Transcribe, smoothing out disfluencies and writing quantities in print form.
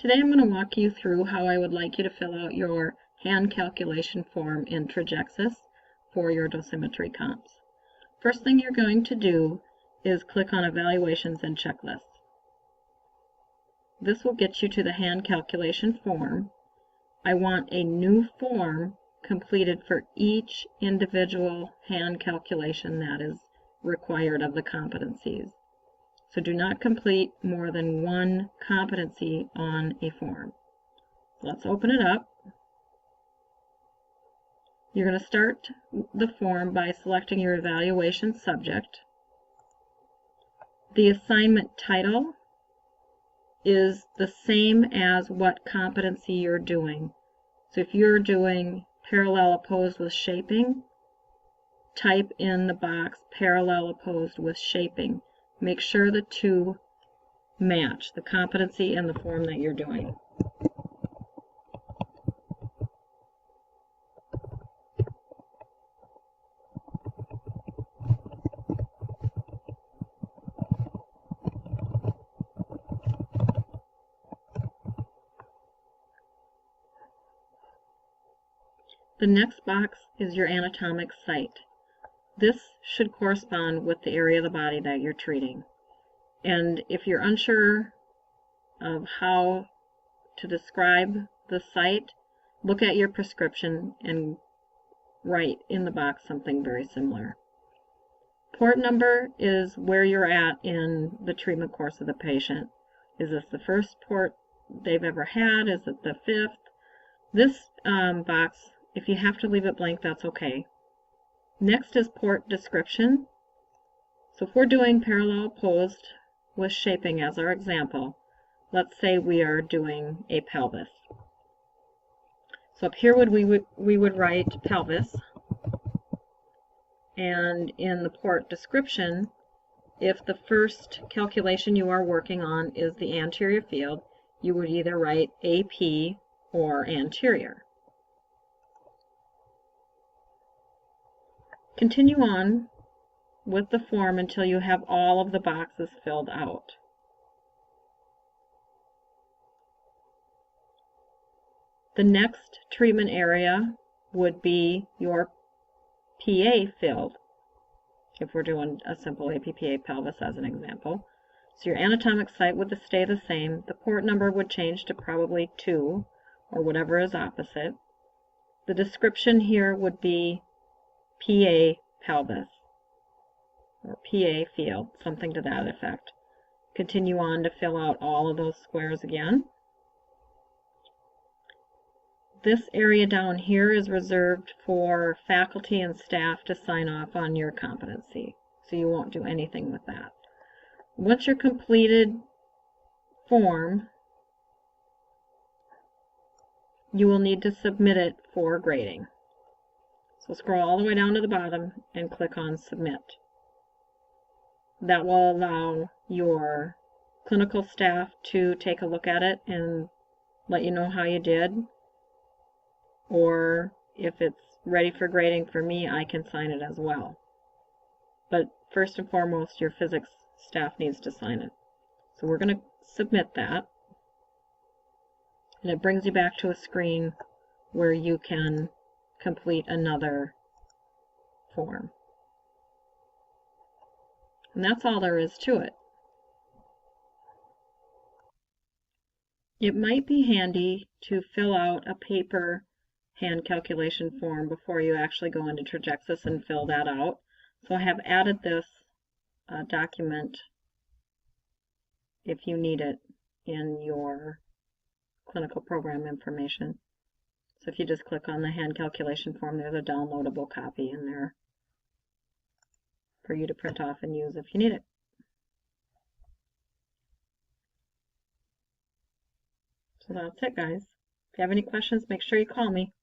Today I'm going to walk you through how I would like you to fill out your hand calculation form in Trajexis for your dosimetry comps. First thing you're going to do is click on Evaluations and Checklists. This will get you to the hand calculation form. I want a new form completed for each individual hand calculation that is required of the competencies. So do not complete more than one competency on a form. Let's open it up. You're going to start the form by selecting your evaluation subject. The assignment title is the same as what competency you're doing. So if you're doing parallel opposed with shaping, type in the box parallel opposed with shaping. Make sure the two match, the competency and the form that you're doing. The next box is your anatomic site. This should correspond with the area of the body that you're treating. And if you're unsure of how to describe the site, look at your prescription and write in the box something very similar. Port number is where you're at in the treatment course of the patient. Is this the first port they've ever had? Is it the fifth? This box, if you have to leave it blank, that's okay. Next is port description. So if we're doing parallel opposed with shaping as our example, let's say we are doing a pelvis. So up here we would write pelvis, and in the port description, if the first calculation you are working on is the anterior field, you would either write AP or anterior. Continue on with the form until you have all of the boxes filled out. The next treatment area would be your PA field, if we're doing a simple APPA pelvis as an example. So your anatomic site would stay the same. The port number would change to probably 2 or whatever is opposite. The description here would be PA pelvis or PA field, something to that effect. Continue on to fill out all of those squares again. This area down here is reserved for faculty and staff to sign off on your competency, so you won't do anything with that. Once your completed form, you will need to submit it for grading. So scroll all the way down to the bottom and click on Submit. That will allow your clinical staff to take a look at it and let you know how you did. Or if it's ready for grading for me, I can sign it as well. But first and foremost, your physics staff needs to sign it. So we're going to submit that. And it brings you back to a screen where you can complete another form. And that's all there is to it. It might be handy to fill out a paper hand calculation form before you actually go into Trajexis and fill that out. So I have added this document if you need it in your clinical program information. So if you just click on the hand calculation form, there's a downloadable copy in there for you to print off and use if you need it. So that's it, guys. If you have any questions, make sure you call me.